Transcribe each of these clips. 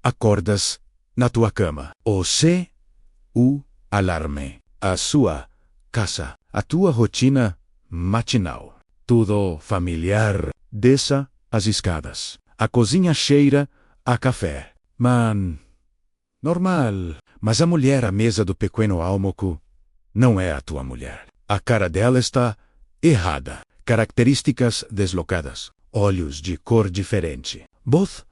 acordas na tua cama. O alarme. A sua casa. A tua rotina matinal. Tudo familiar. Desça as escadas. A cozinha cheira a café. Normal. Mas a mulher à mesa do pequeno almoço não é a tua mulher. A cara dela está errada. Características deslocadas. Olhos de cor diferente. Voz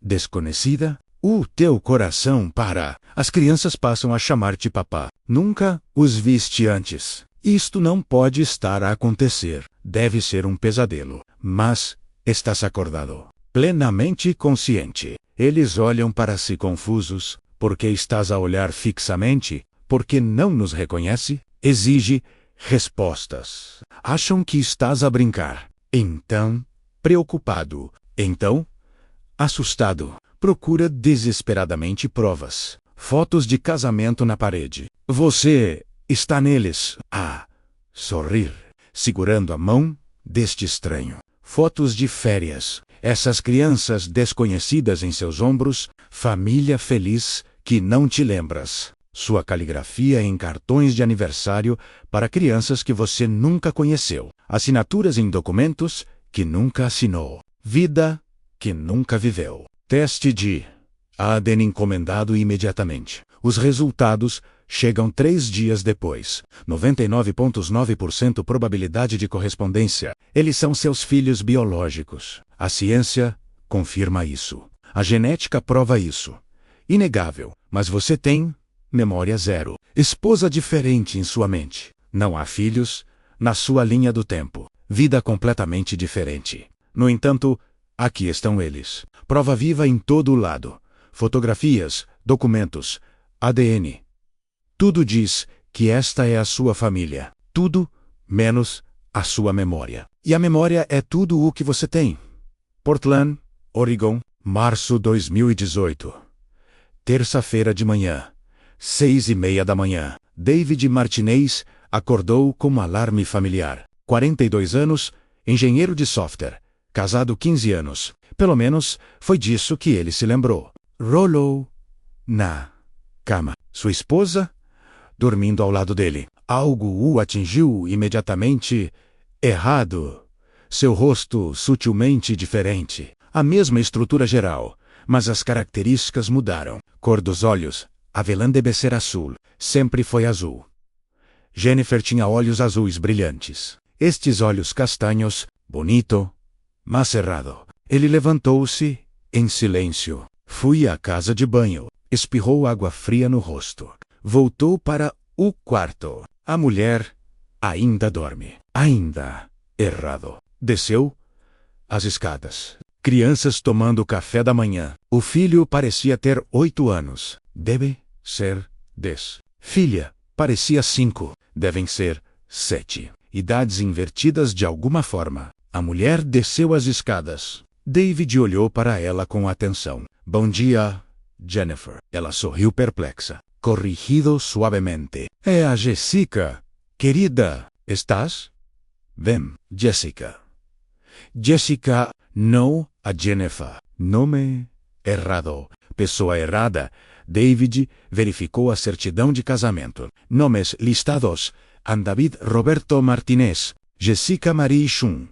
desconhecida. O teu coração para. As crianças passam a chamar-te papá. Nunca os viste antes. Isto não pode estar a acontecer. Deve ser um pesadelo. Mas estás acordado. Plenamente consciente. Eles olham para si confusos. Porque estás a olhar fixamente? Porque não nos reconhece? Exige respostas. Acham que estás a brincar. Então, preocupado. Então, assustado. Procura desesperadamente provas. Fotos de casamento na parede. Você está neles. A sorrir. Segurando a mão deste estranho. Fotos de férias. Essas crianças desconhecidas em seus ombros. Família feliz que não te lembras. Sua caligrafia em cartões de aniversário para crianças que você nunca conheceu. Assinaturas em documentos que nunca assinou. Vida que nunca viveu. Teste de ADN encomendado imediatamente. Os resultados chegam 3 dias depois. 99,9% probabilidade de correspondência. Eles são seus filhos biológicos. A ciência confirma isso. A genética prova isso. Inegável. Mas você tem memória zero. Esposa diferente em sua mente. Não há filhos na sua linha do tempo. Vida completamente diferente. No entanto, aqui estão eles. Prova viva em todo o lado. Fotografias, documentos, ADN. Tudo diz que esta é a sua família. Tudo menos a sua memória. E a memória é tudo o que você tem. Portland, Oregon, março 2018. Terça-feira de manhã. 6:30 da manhã. David Martinez acordou com um alarme familiar. 42 anos, engenheiro de software. Casado 15 anos. Pelo menos, foi disso que ele se lembrou. Rolou na cama. Sua esposa, dormindo ao lado dele. Algo o atingiu imediatamente errado. Seu rosto sutilmente diferente. A mesma estrutura geral, mas as características mudaram. Cor dos olhos, avelã deve ser azul. Sempre foi azul. Jennifer tinha olhos azuis brilhantes. Estes olhos castanhos, bonito, mas cerrado. Ele levantou-se, em silêncio. Fui à casa de banho. Espirrou água fria no rosto. Voltou para o quarto. A mulher ainda dorme. Ainda errado. Desceu as escadas. Crianças tomando café da manhã. O filho parecia ter 8 anos. Deve ser 10. Filha, parecia 5. Devem ser 7. Idades invertidas de alguma forma. A mulher desceu as escadas. David olhou para ela com atenção. Bom dia, Jennifer. Ela sorriu perplexa. Corrigido suavemente. É a Jessica. Querida, estás? Vem, Jessica. Jessica, não a Jennifer. Nome errado. Pessoa errada. David verificou a certidão de casamento. Nomes listados. David Roberto Martinez. Jessica Marie Chun.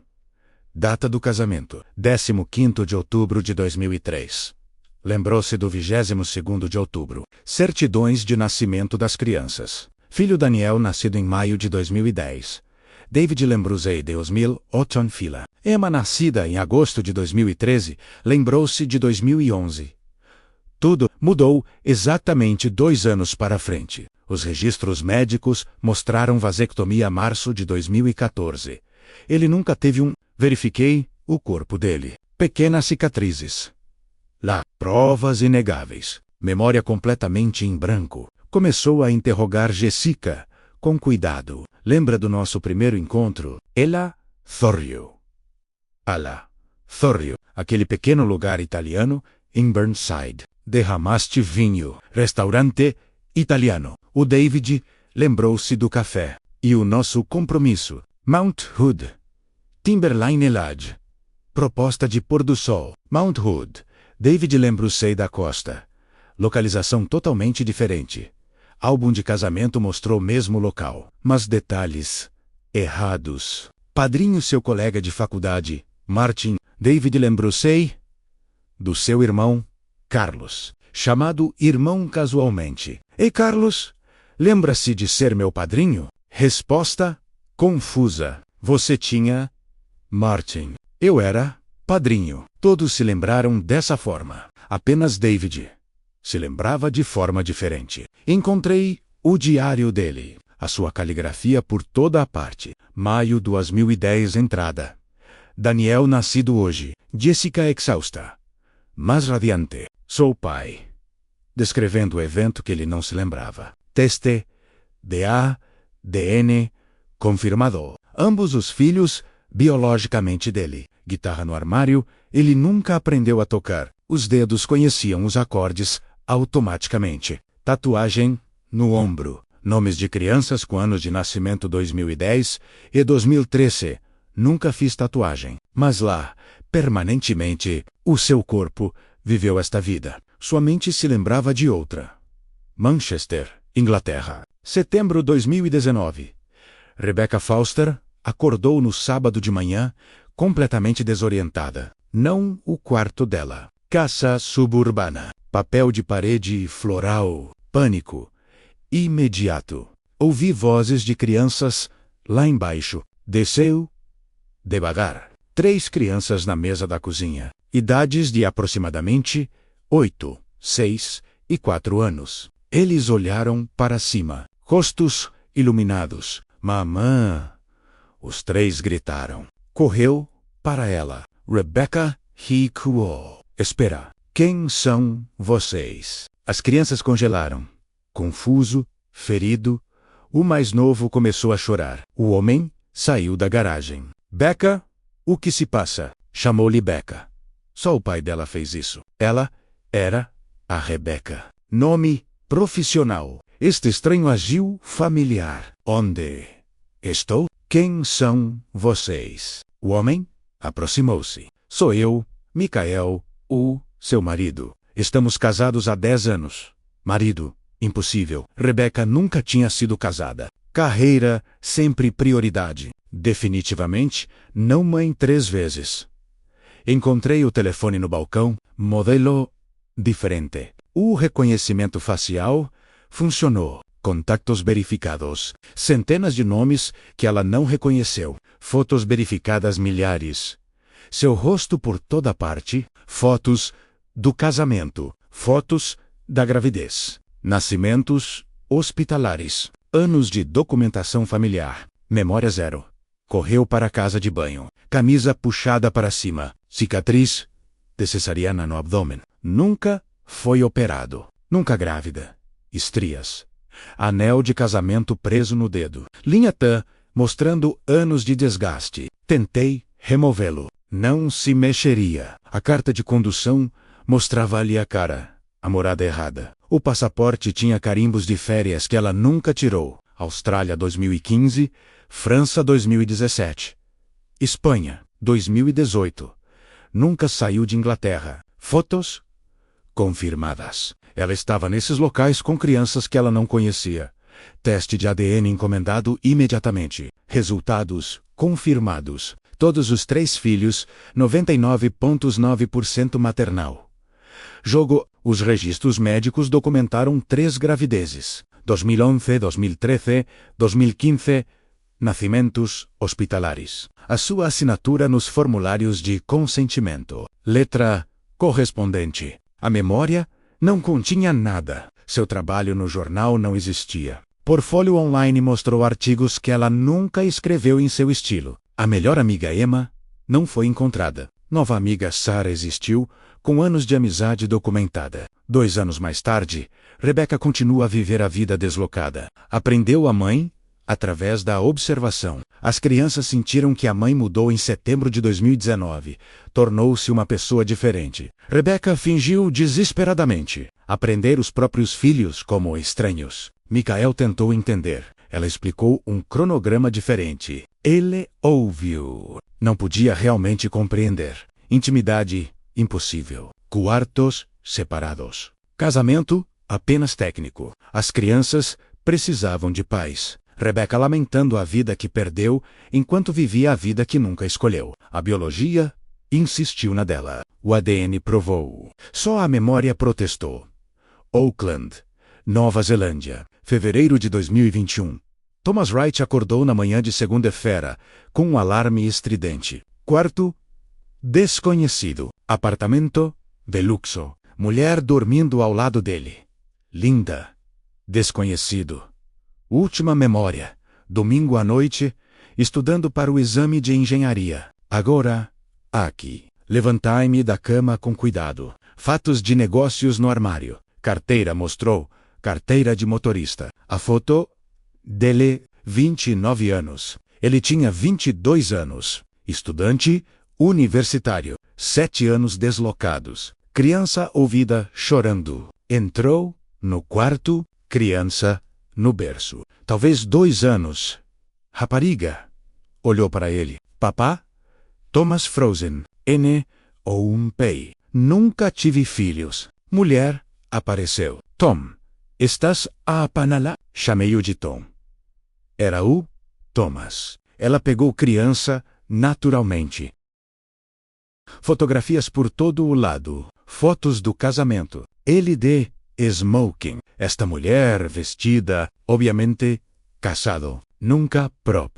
Data do casamento. 15º de outubro de 2003. Lembrou-se do 22º de outubro. Certidões de nascimento das crianças. Filho Daniel, nascido em maio de 2010. David lembrou-se de 2008 fila. Emma, nascida em agosto de 2013, lembrou-se de 2011. Tudo mudou exatamente 2 anos para frente. Os registros médicos mostraram vasectomia a março de 2014. Ele nunca teve um. Verifiquei o corpo dele. Pequenas cicatrizes. Lá, provas inegáveis. Memória completamente em branco. Começou a interrogar Jessica, com cuidado. Lembra do nosso primeiro encontro? Ela sorriu. Ala, sorriu. Aquele pequeno lugar italiano, em Burnside. Derramaste vinho. Restaurante italiano. O David lembrou-se do café. E o nosso compromisso. Mount Hood. Timberline Lodge. Proposta de pôr do sol. Mount Hood. David Lembrusei da Costa. Localização totalmente diferente. Álbum de casamento mostrou mesmo local, mas detalhes errados. Padrinho seu colega de faculdade, Martin. David Lembrusei, do seu irmão, Carlos, chamado irmão casualmente. Ei, Carlos, lembra-se de ser meu padrinho? Resposta confusa. Você tinha... Martin. Eu era padrinho. Todos se lembraram dessa forma. Apenas David se lembrava de forma diferente. Encontrei o diário dele. A sua caligrafia por toda a parte. Maio 2010 entrada. Daniel nascido hoje. Jessica exausta, mas radiante. Sou pai. Descrevendo o evento que ele não se lembrava. Teste, DNA, confirmado. Ambos os filhos, biologicamente dele. Guitarra no armário, ele nunca aprendeu a tocar. Os dedos conheciam os acordes automaticamente. Tatuagem no ombro. Nomes de crianças com anos de nascimento 2010 e 2013. Nunca fiz tatuagem, mas lá, permanentemente, o seu corpo viveu esta vida. Sua mente se lembrava de outra. Manchester, Inglaterra. Setembro 2019. Rebecca Foster acordou no sábado de manhã, completamente desorientada. Não o quarto dela. Casa suburbana. Papel de parede floral. Pânico. Imediato. Ouvi vozes de crianças lá embaixo. Desceu. Devagar. 3 crianças na mesa da cozinha. Idades de aproximadamente 8, 6 e 4 anos. Eles olharam para cima. Rostos iluminados. Mamã! Os 3 gritaram. Correu para ela. Rebecca recuou. Espera. Quem são vocês? As crianças congelaram. Confuso, ferido, o mais novo começou a chorar. O homem saiu da garagem. Becca, o que se passa? Chamou-lhe Becca. Só o pai dela fez isso. Ela era a Rebecca. Nome profissional. Este estranho agiu familiar. Onde estou? Quem são vocês? O homem aproximou-se. Sou eu, Michael, o seu marido. Estamos casados há 10 anos. Marido, impossível. Rebecca nunca tinha sido casada. Carreira, sempre prioridade. Definitivamente, não mãe 3 vezes. Encontrei o telefone no balcão, modelo diferente. O reconhecimento facial funcionou. Contactos verificados. Centenas de nomes que ela não reconheceu. Fotos verificadas milhares. Seu rosto por toda parte. Fotos do casamento. Fotos da gravidez. Nascimentos hospitalares. Anos de documentação familiar. Memória zero. Correu para a casa de banho. Camisa puxada para cima. Cicatriz de cesariana no abdômen. Nunca foi operado. Nunca grávida. Estrias. Anel de casamento preso no dedo. Linha T, mostrando anos de desgaste. Tentei removê-lo. Não se mexeria. A carta de condução mostrava-lhe a cara. A morada errada. O passaporte tinha carimbos de férias que ela nunca tirou. Austrália 2015, França 2017. Espanha 2018. Nunca saiu de Inglaterra. Fotos confirmadas. Ela estava nesses locais com crianças que ela não conhecia. Teste de ADN encomendado imediatamente. Resultados confirmados. Todos os 3 filhos, 99,9% maternal. Jogo. Os registros médicos documentaram 3 gravidezes. 2011, 2013, 2015. Nascimentos hospitalares. A sua assinatura nos formulários de consentimento. Letra correspondente. A memória não continha nada. Seu trabalho no jornal não existia. Portfólio online mostrou artigos que ela nunca escreveu em seu estilo. A melhor amiga Emma não foi encontrada. Nova amiga Sarah existiu, com anos de amizade documentada. 2 anos mais tarde, Rebecca continua a viver a vida deslocada. Aprendeu a mãe através da observação. As crianças sentiram que a mãe mudou em setembro de 2019. Tornou-se uma pessoa diferente. Rebecca fingiu desesperadamente aprender os próprios filhos como estranhos. Michael tentou entender. Ela explicou um cronograma diferente. Ele ouviu. Não podia realmente compreender. Intimidade impossível. Quartos separados. Casamento apenas técnico. As crianças precisavam de pais. Rebecca lamentando a vida que perdeu enquanto vivia a vida que nunca escolheu. A biologia insistiu na dela. O ADN provou. Só a memória protestou. Auckland, Nova Zelândia, fevereiro de 2021. Thomas Wright acordou na manhã de segunda-feira com um alarme estridente. Quarto desconhecido. Apartamento de luxo. Mulher dormindo ao lado dele. Linda. Desconhecido. Última memória. Domingo à noite, estudando para o exame de engenharia. Agora, aqui. Levantai-me da cama com cuidado. Fatos de negócios no armário. Carteira mostrou. Carteira de motorista. A foto dele, 29 anos. Ele tinha 22 anos. Estudante universitário. 7 anos deslocados. Criança ouvida chorando. Entrou no quarto, criança no berço. Talvez 2 anos. Rapariga. Olhou para ele. Papá? Thomas Frozen. N ou um P. Nunca tive filhos. Mulher apareceu. Tom. Estás a apanalá? Chamei-o de Tom. Era o Thomas. Ela pegou criança naturalmente. Fotografias por todo o lado. Fotos do casamento. Ele de smoking. Esta mulher vestida, obviamente, casado. Nunca prop.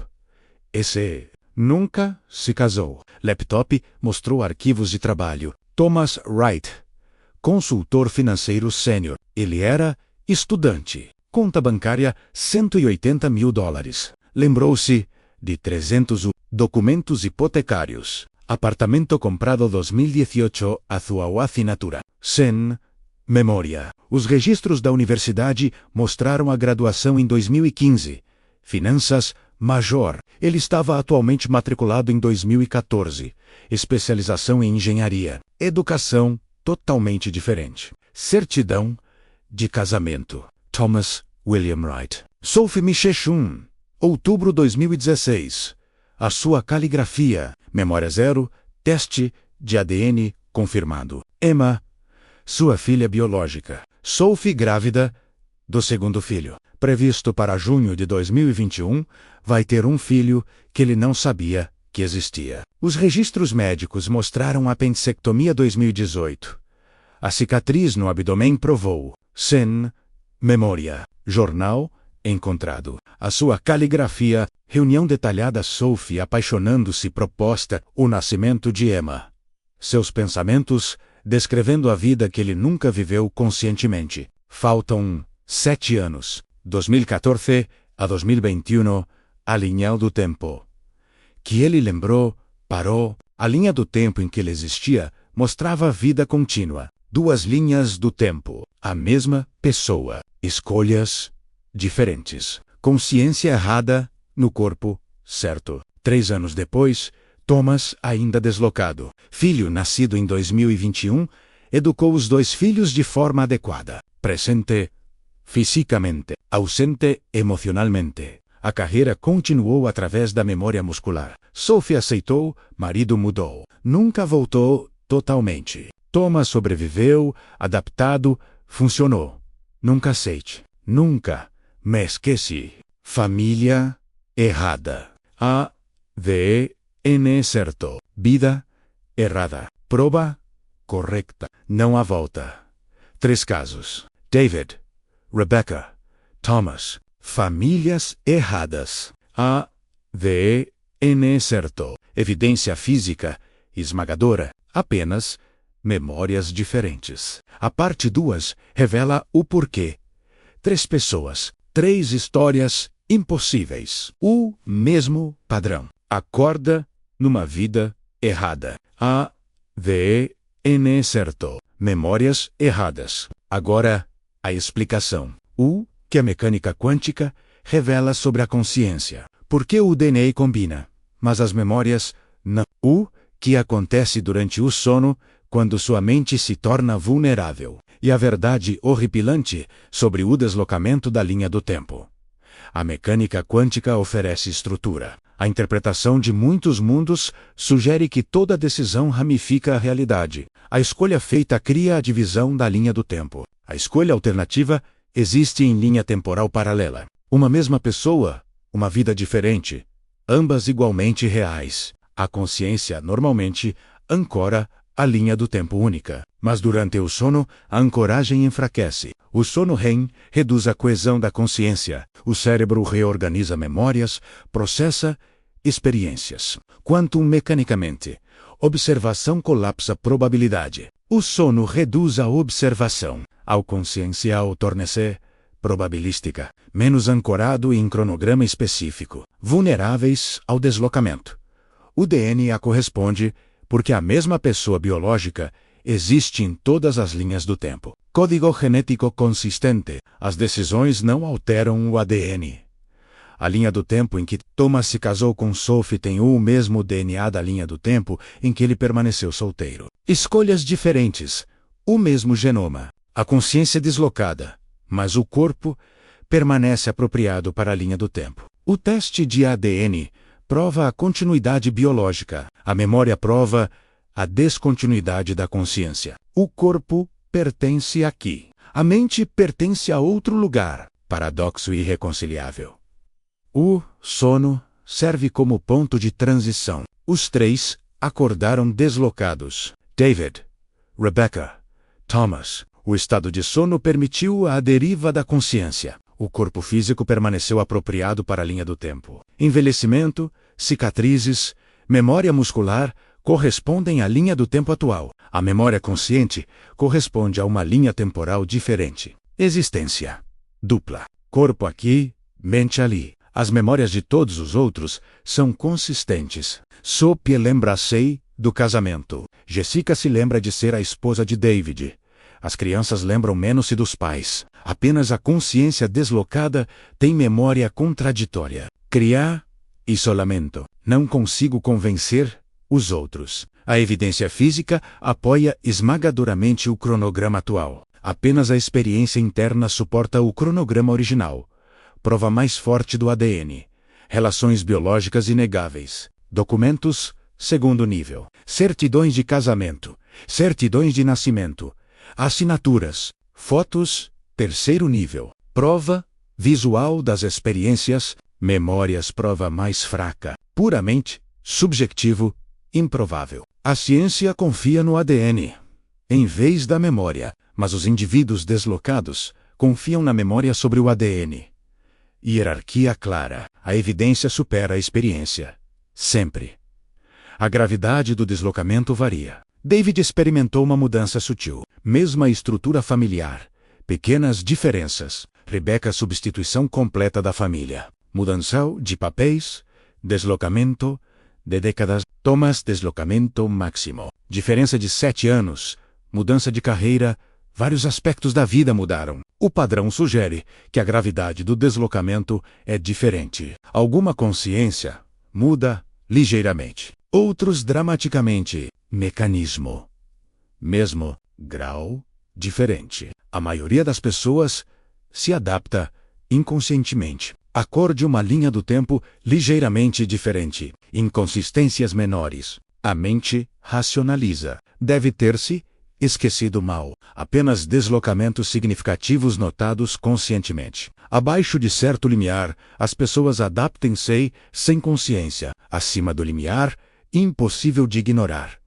Esse nunca se casou. Laptop mostrou arquivos de trabalho. Thomas Wright. Consultor financeiro sênior. Ele era estudante. Conta bancária $180 mil. Lembrou-se de 300 documentos hipotecários. Apartamento comprado 2018 a sua assinatura. Sem memória. Os registros da universidade mostraram a graduação em 2015. Finanças major. Ele estava atualmente matriculado em 2014. Especialização em engenharia. Educação totalmente diferente. Certidão de casamento. Thomas William Wright. Sophie Michechun. Outubro 2016. A sua caligrafia. Memória zero. Teste de ADN confirmado. Emma. Sua filha biológica. Sophie grávida do segundo filho. Previsto para junho de 2021, vai ter um filho que ele não sabia que existia. Os registros médicos mostraram apendicectomia 2018. A cicatriz no abdômen provou. Sem memória. Jornal encontrado. A sua caligrafia. Reunião detalhada. Sophie apaixonando-se. Proposta. O nascimento de Emma. Seus pensamentos descrevendo a vida que ele nunca viveu conscientemente. Faltam 7 anos. 2014 a 2021. A linha do tempo. Que ele lembrou, parou. A linha do tempo em que ele existia mostrava a vida contínua. 2 linhas do tempo. A mesma pessoa. Escolhas diferentes. Consciência errada no corpo certo. 3 anos depois, Thomas ainda deslocado. Filho nascido em 2021, educou os 2 filhos de forma adequada. Presente fisicamente, ausente emocionalmente. A carreira continuou através da memória muscular. Sophie aceitou, marido mudou. Nunca voltou totalmente. Thomas sobreviveu, adaptado, funcionou. Nunca aceite. Nunca me esqueci. Família errada. ADN certo. Vida errada. Prova correta. Não há volta. 3 casos. David, Rebecca, Thomas. Famílias erradas. ADN certo. Evidência física esmagadora. Apenas memórias diferentes. A parte 2 revela o porquê. 3 pessoas. 3 histórias impossíveis. O mesmo padrão. Acorda numa vida errada. ADN certo. Memórias erradas. Agora, a explicação. O que a mecânica quântica revela sobre a consciência. Por que o DNA combina, mas as memórias não? O que acontece durante o sono quando sua mente se torna vulnerável. E a verdade horripilante sobre o deslocamento da linha do tempo. A mecânica quântica oferece estrutura. A interpretação de muitos mundos sugere que toda decisão ramifica a realidade. A escolha feita cria a divisão da linha do tempo. A escolha alternativa existe em linha temporal paralela. Uma mesma pessoa, uma vida diferente, ambas igualmente reais. A consciência, normalmente, ancora a linha do tempo única. Mas durante o sono, a ancoragem enfraquece. O sono REM reduz a coesão da consciência. O cérebro reorganiza memórias, processa experiências. Quantum mecanicamente. Observação colapsa probabilidade. O sono reduz a observação. Ao consciencial torna-se probabilística, menos ancorado em cronograma específico, vulneráveis ao deslocamento. O DNA corresponde porque a mesma pessoa biológica existe em todas as linhas do tempo. Código genético consistente. As decisões não alteram o ADN. A linha do tempo em que Thomas se casou com Sophie tem o mesmo DNA da linha do tempo em que ele permaneceu solteiro. Escolhas diferentes. O mesmo genoma. A consciência deslocada, mas o corpo permanece apropriado para a linha do tempo. O teste de ADN prova a continuidade biológica. A memória prova a descontinuidade da consciência. O corpo pertence aqui. A mente pertence a outro lugar. Paradoxo irreconciliável. O sono serve como ponto de transição. Os três acordaram deslocados. David, Rebecca, Thomas. O estado de sono permitiu a deriva da consciência. O corpo físico permaneceu apropriado para a linha do tempo. Envelhecimento, cicatrizes, memória muscular correspondem à linha do tempo atual. A memória consciente corresponde a uma linha temporal diferente. Existência dupla. Corpo aqui, mente ali. As memórias de todos os outros são consistentes. Sophie lembra-se do casamento. Jessica se lembra de ser a esposa de David. As crianças lembram menos-se dos pais. Apenas a consciência deslocada tem memória contraditória. Criar isolamento. Não consigo convencer os outros. A evidência física apoia esmagadoramente o cronograma atual. Apenas a experiência interna suporta o cronograma original. Prova mais forte do ADN. Relações biológicas inegáveis. Documentos, segundo nível. Certidões de casamento. Certidões de nascimento. Assinaturas. Fotos, terceiro nível. Prova visual das experiências. Memórias, prova mais fraca. Puramente subjetivo, improvável. A ciência confia no ADN, em vez da memória, mas os indivíduos deslocados confiam na memória sobre o ADN. Hierarquia clara. A evidência supera a experiência. Sempre. A gravidade do deslocamento varia. David experimentou uma mudança sutil. Mesma estrutura familiar. Pequenas diferenças. Rebecca, substituição completa da família. Mudança de papéis. Deslocamento de décadas. Thomas, deslocamento máximo. Diferença de 7 anos. Mudança de carreira. Vários aspectos da vida mudaram. O padrão sugere que a gravidade do deslocamento é diferente. Alguma consciência muda ligeiramente. Outros dramaticamente. Mecanismo. Mesmo grau diferente. A maioria das pessoas se adapta inconscientemente. Acorde uma linha do tempo ligeiramente diferente. Inconsistências menores. A mente racionaliza. Deve ter-se esquecido mal. Apenas deslocamentos significativos notados conscientemente. Abaixo de certo limiar, as pessoas adaptem-se sem consciência. Acima do limiar, impossível de ignorar.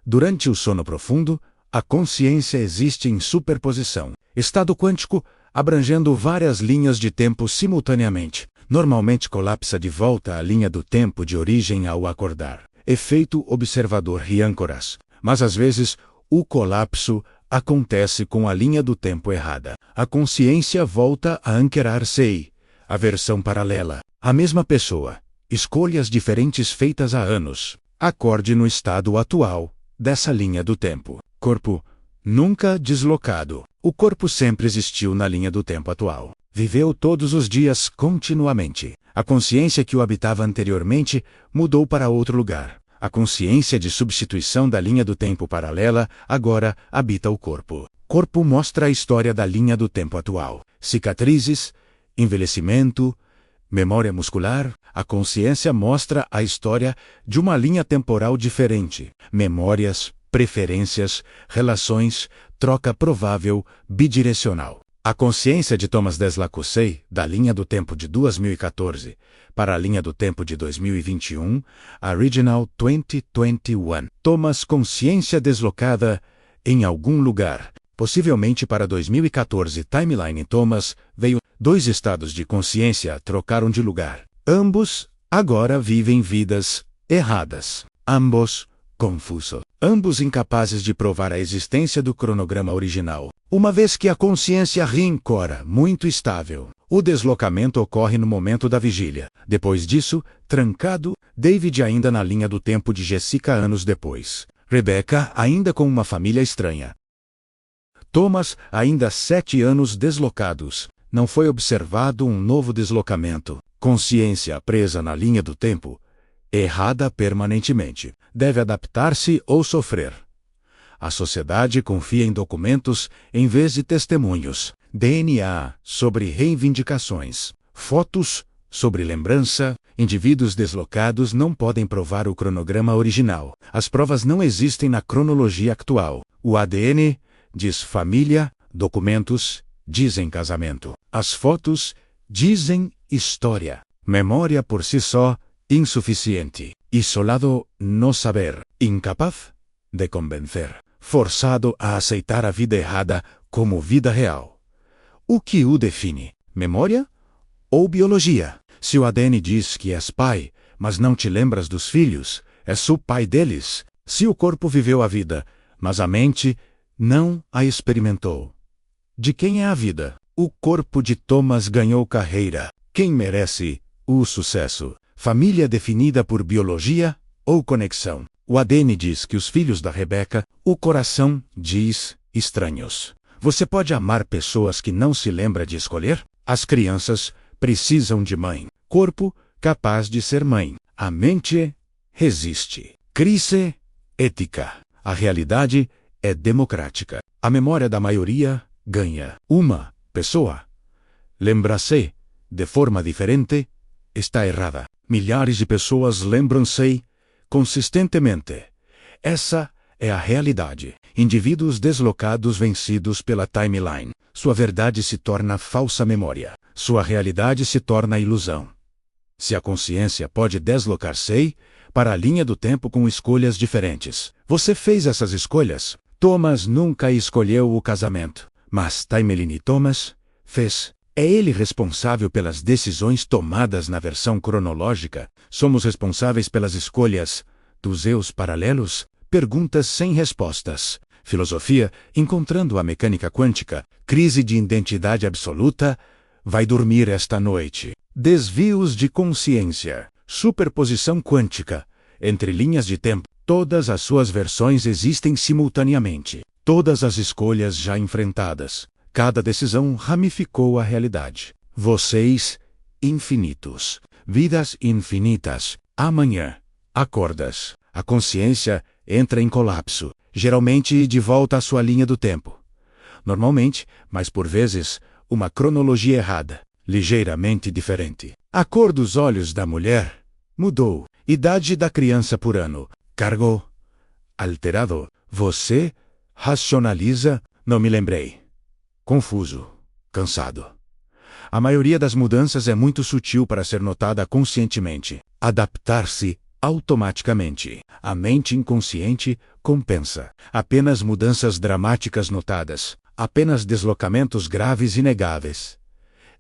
Durante o sono profundo, a consciência existe em superposição. Estado quântico, abrangendo várias linhas de tempo simultaneamente. Normalmente colapsa de volta à linha do tempo de origem ao acordar. Efeito observador e âncoras. Mas às vezes, o colapso acontece com a linha do tempo errada. A consciência volta a ancorar-se. A versão paralela. A mesma pessoa. Escolhas diferentes feitas há anos. Acorde no estado atual dessa linha do tempo. Corpo nunca deslocado. O corpo sempre existiu na linha do tempo atual. Viveu todos os dias continuamente. A consciência que o habitava anteriormente mudou para outro lugar. A consciência de substituição da linha do tempo paralela agora habita o corpo. Corpo mostra a história da linha do tempo atual. Cicatrizes, envelhecimento, memória muscular. A consciência mostra a história de uma linha temporal diferente. Memórias, preferências, relações, troca provável, bidirecional. A consciência de Thomas Deslacoussey, da linha do tempo de 2014 para a linha do tempo de 2021, Original 2021. Thomas consciência deslocada em algum lugar. Possivelmente para 2014 Timeline Thomas veio. 2 estados de consciência trocaram de lugar. Ambos agora vivem vidas erradas. Ambos confusos. Ambos incapazes de provar a existência do cronograma original. Uma vez que a consciência reincora, muito estável, o deslocamento ocorre no momento da vigília. Depois disso, trancado, David ainda na linha do tempo de Jessica anos depois. Rebecca ainda com uma família estranha. Thomas ainda 7 anos deslocados. Não foi observado um novo deslocamento. Consciência presa na linha do tempo, errada permanentemente. Deve adaptar-se ou sofrer. A sociedade confia em documentos em vez de testemunhos. DNA sobre reivindicações. Fotos sobre lembrança. Indivíduos deslocados não podem provar o cronograma original. As provas não existem na cronologia atual. O ADN diz família, documentos dizem casamento. As fotos dizem história. Memória por si só, insuficiente. Isolado, no saber. Incapaz de convencer. Forçado a aceitar a vida errada como vida real. O que o define? Memória ou biologia? Se o ADN diz que és pai, mas não te lembras dos filhos, és o pai deles. Se o corpo viveu a vida, mas a mente não a experimentou. De quem é a vida? O corpo de Thomas ganhou carreira. Quem merece o sucesso? Família definida por biologia ou conexão? O ADN diz que os filhos da Rebecca, o coração diz estranhos. Você pode amar pessoas que não se lembra de escolher? As crianças precisam de mãe. Corpo capaz de ser mãe. A mente resiste. Crise ética. A realidade é democrática. A memória da maioria ganha. Uma pessoa lembra-se de forma diferente, está errada. Milhares de pessoas lembram-se consistentemente. Essa é a realidade. Indivíduos deslocados vencidos pela timeline. Sua verdade se torna falsa memória. Sua realidade se torna ilusão. Se a consciência pode deslocar-se para a linha do tempo com escolhas diferentes. Você fez essas escolhas? Thomas nunca escolheu o casamento, mas Timeline Thomas fez. É ele responsável pelas decisões tomadas na versão cronológica? Somos responsáveis pelas escolhas dos eus paralelos? Perguntas sem respostas. Filosofia, encontrando a mecânica quântica, crise de identidade absoluta, vai dormir esta noite. Desvios de consciência, superposição quântica, entre linhas de tempo. Todas as suas versões existem simultaneamente. Todas as escolhas já enfrentadas. Cada decisão ramificou a realidade. Vocês, infinitos. Vidas infinitas. Amanhã, acordas. A consciência entra em colapso. Geralmente de volta à sua linha do tempo. Normalmente, mas por vezes, uma cronologia errada. Ligeiramente diferente. A cor dos olhos da mulher mudou. Idade da criança por ano. Cargo alterado. Você racionaliza, não me lembrei. Confuso. Cansado. A maioria das mudanças é muito sutil para ser notada conscientemente. Adaptar-se automaticamente. A mente inconsciente compensa. Apenas mudanças dramáticas notadas. Apenas deslocamentos graves e inegáveis.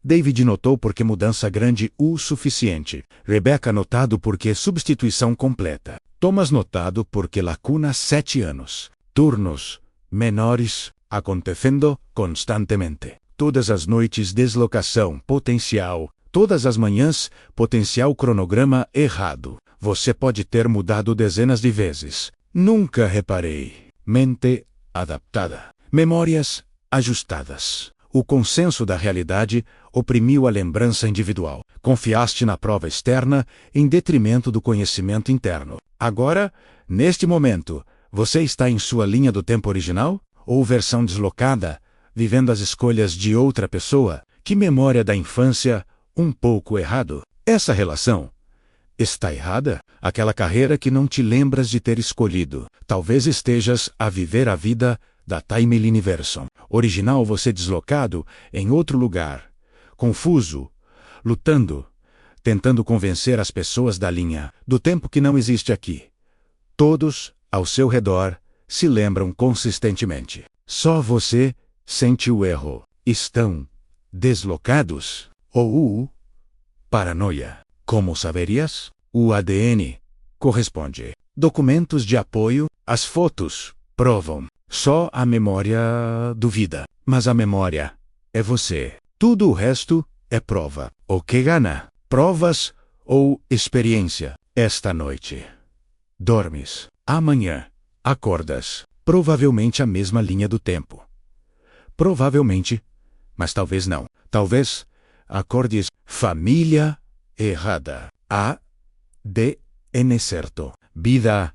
David notou porque mudança grande o suficiente. Rebecca notado porque substituição completa. Thomas notado porque lacuna 7 anos. Turnos menores acontecendo constantemente. Todas as noites deslocação potencial. Todas as manhãs potencial cronograma errado. Você pode ter mudado dezenas de vezes. Nunca reparei. Mente adaptada. Memórias ajustadas. O consenso da realidade oprimiu a lembrança individual. Confiaste na prova externa em detrimento do conhecimento interno. Agora, neste momento, você está em sua linha do tempo original? Ou versão deslocada, vivendo as escolhas de outra pessoa? Que memória da infância um pouco errado? Essa relação está errada? Aquela carreira que não te lembras de ter escolhido. Talvez estejas a viver a vida da Timeline Version original, você deslocado em outro lugar, confuso, lutando, tentando convencer as pessoas da linha do tempo que não existe aqui. Todos, ao seu redor, se lembram consistentemente. Só você sente o erro. Estão deslocados? Ou paranoia? Como saberias? O ADN corresponde. Documentos de apoio, as fotos provam. Só a memória duvida. Mas a memória é você. Tudo o resto é prova. O que gana? Provas ou experiência? Esta noite dormes. Amanhã acordas. Provavelmente a mesma linha do tempo. Provavelmente, mas talvez não. Talvez acordes família errada. ADN certo. Vida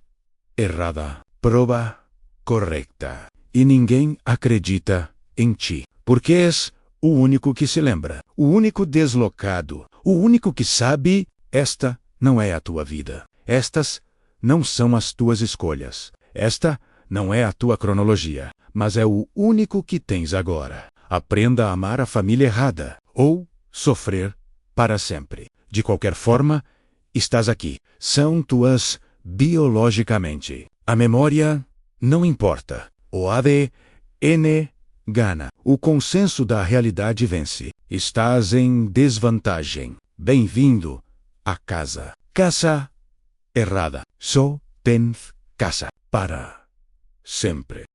errada. Prova correta. E ninguém acredita em ti. Porque és o único que se lembra. O único deslocado. O único que sabe, esta não é a tua vida. Estas não são as tuas escolhas. Esta não é a tua cronologia. Mas é o único que tens agora. Aprenda a amar a família errada. Ou sofrer para sempre. De qualquer forma, estás aqui. São tuas biologicamente. A memória não importa. O ADN gana. O consenso da realidade vence. Estás em desvantagem. Bem-vindo à casa. Casa errada. Só tens casa para sempre.